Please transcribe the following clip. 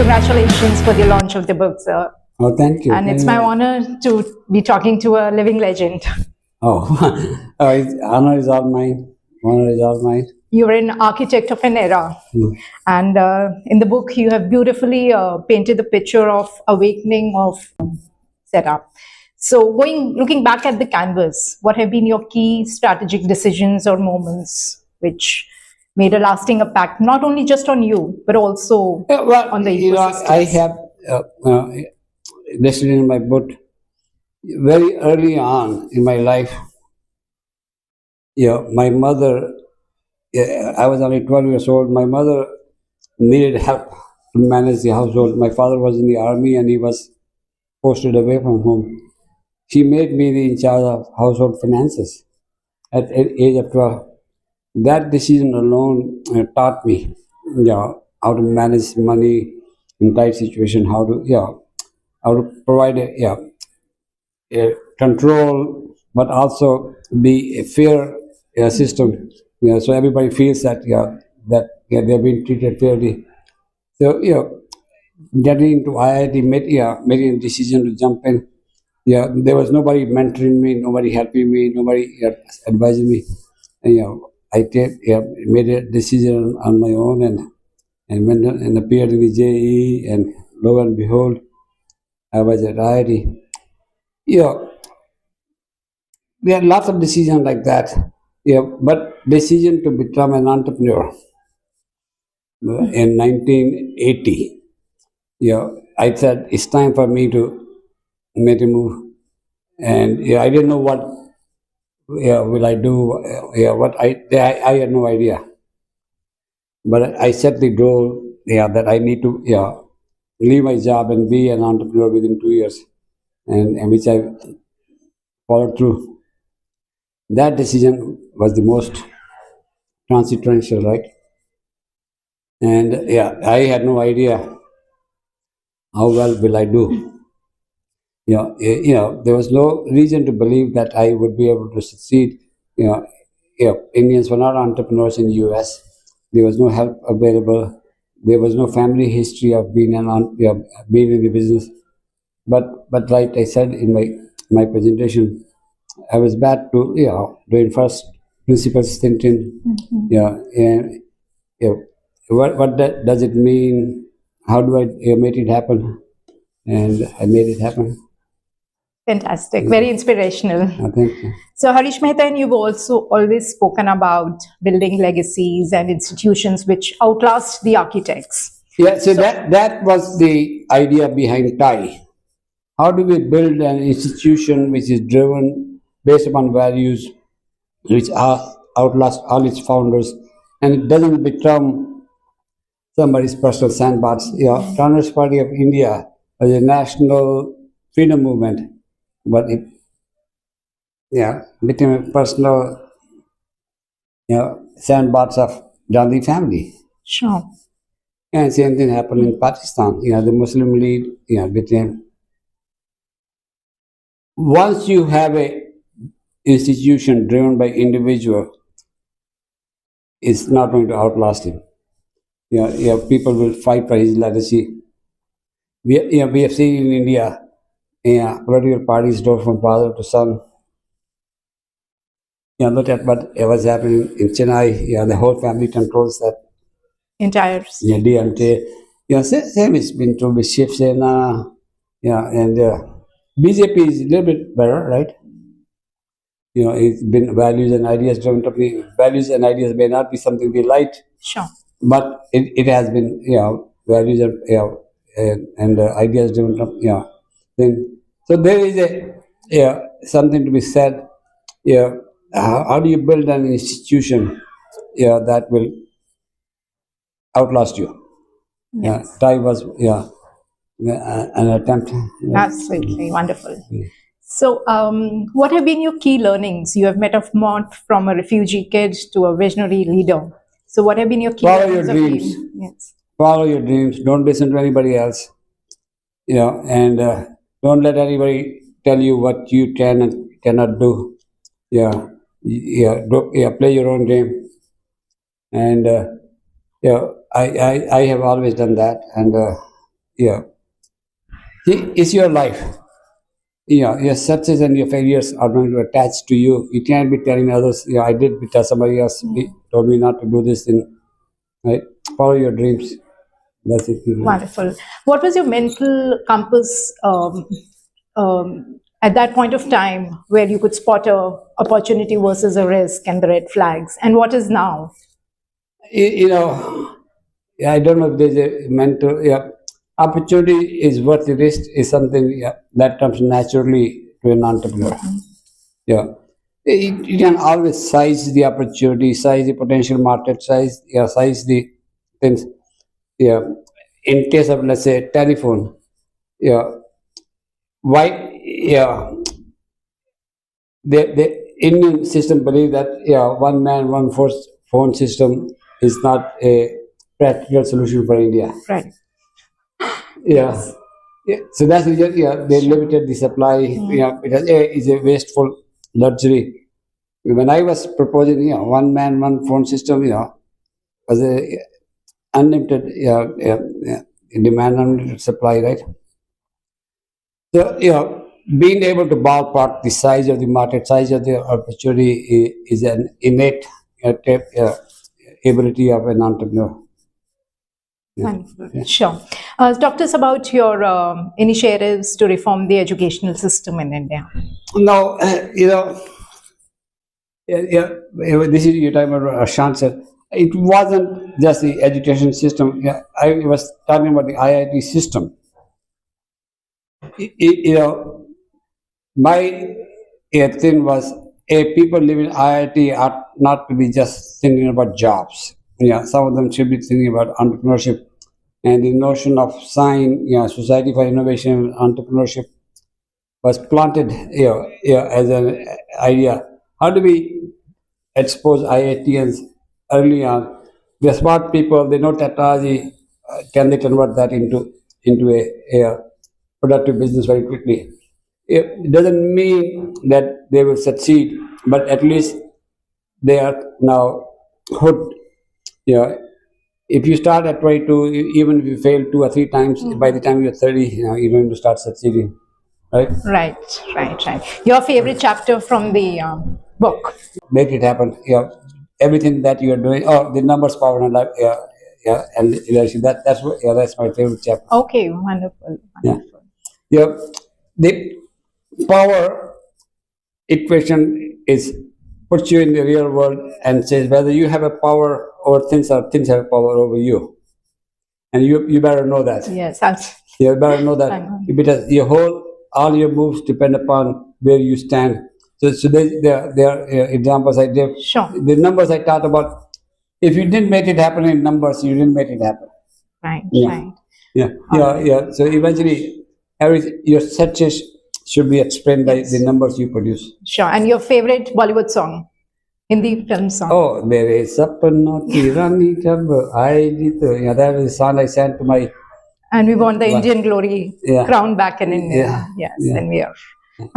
congratulations for the launch of the book, sir. Oh, thank you. And it's my honor to be talking to a living legend. Oh, honor is all mine. Honor is all mine. You're an architect of an era. And in the book, you have beautifully painted the picture of awakening of setup. So looking back at the canvas, what have been your key strategic decisions or moments which made a lasting impact, not only just on you, but also on the ecosystem? I have listed in my book, very early on in my life, my mother, I was only 12 years old, my mother needed help to manage the household. My father was in the army and he was posted away from home. She made me the in charge of household finances at the age of 12. That decision alone taught me how to manage money in tight situation, how to provide a control, but also be a fair system. So everybody feels that they're being treated fairly. So getting into IIT making a decision to jump in. There was nobody mentoring me, nobody helping me, nobody advising me. And, I made a decision on my own and went and appeared in the JEE, and lo and behold, I was at IIT. There are lots of decisions like that. But decision to become an entrepreneur in 1980. I said it's time for me to make a move, and I didn't know what will I do. I had no idea, but I set the goal. That I need to leave my job and be an entrepreneur within 2 years, and which I followed through. That decision was the most consequential, right? And I had no idea how well will I do. There was no reason to believe that I would be able to succeed. Indians were not entrepreneurs in the US. There was no help available. There was no family history of being being in the business. But like I said in my presentation, I was back to doing first principles thinking. And what does it mean? How do I make it happen? And I made it happen. Fantastic, very inspirational. Thank you. So Harish Mehta, you've also always spoken about building legacies and institutions which outlast the architects. So that was the idea behind TIE. How do we build an institution which is driven based upon values which outlast all its founders, and it doesn't become somebody's personal sandbox? Communist Party of India was a national freedom movement, but it became a personal sandbox of Gandhi family. Sure. And same thing happened in Pakistan. The Muslim League became. Once you have a institution driven by individual, it's not going to outlast him. People will fight for his legacy. We have seen in India, political parties go from father to son. Look at what was happening in Chennai. The whole family controls that entire. DMK. Same has been true with Shiv Sena. And BJP is a little bit better, right? It's been values and ideas driven company. Values and ideas may not be something we like. Sure. But it has been, values and ideas driven company. So there is something to be said. How do you build an institution that will outlast you? Yes. TIE was an attempt. Absolutely wonderful. So, what have been your key learnings? You have metamorphed from a refugee kid to a visionary leader. So, what have been your key learnings? Follow your dreams. Yes. Follow your dreams. Don't listen to anybody else. And don't let anybody tell you what you can and cannot do. Play your own game. And I have always done that, and Yeah, it's your life. Yeah, your success and your failures are going to attach to you. You can't be telling others, yeah, I did because somebody else told me not to do this thing. Right? Follow your dreams. That's it. Wonderful. What was your mental compass at that point of time where you could spot a opportunity versus a risk and the red flags? And what is now? You know, yeah, I don't know if there's a mental, yeah, opportunity is worth the risk is something, yeah, that comes naturally to an entrepreneur. Yeah. You can always size the opportunity, size the potential market, size the things. Yeah. In case of, let's say, telephone, yeah, why, yeah, the Indian system believe that, yeah, one man, one force phone system is not a practical solution for India. Right. Yeah. Yeah. So that's the reason, yeah, they limited the supply, yeah, because it's a wasteful luxury. When I was proposing, one man, one phone system, was a unlimited, demand, unlimited supply, right? So, being able to ballpark the size of the market, size of the opportunity is an innate ability of an entrepreneur. Wonderful. Sure. Talk to us about your initiatives to reform the educational system in India. Now, this is your time about Ashant said. It wasn't just the education system. Yeah, I was talking about the IIT system. My thing was, people living in IIT are not to be just thinking about jobs. Yeah, some of them should be thinking about entrepreneurship and the notion of SIGN, Society for Innovation and Entrepreneurship, was planted as an idea. How do we expose IITians early on? They're smart people. They know technology. Can they convert that into a productive business very quickly? It doesn't mean that they will succeed, but at least they are now hooked. Yeah. If you start at 22, even if you fail 2 or 3 times, by the time you're 30, you're going to start succeeding, right? Right. Your favorite chapter from the book? Make it happen. Yeah. Everything that you are doing. Oh, the numbers, power, and life. Yeah, and leadership. That's my favorite chapter. Okay, wonderful. Yeah. Yeah. The power equation is puts you in the real world and says whether you have a power or things have a power over you, and you better know that. Yes, you better know that because all your moves depend upon where you stand. So there are examples I gave. Sure. The numbers I talked about. If you didn't make it happen in numbers, you didn't make it happen. Right. Yeah. So eventually, your success should be explained by the numbers you produce. Sure. And your favorite Bollywood song? Hindi film song? Oh, Mere Sapno Ki Rani Kab Aayegi To. Yeah, that was a song I sent to my... And we want the Indian glory crown back in India. Yes, and we are. Thank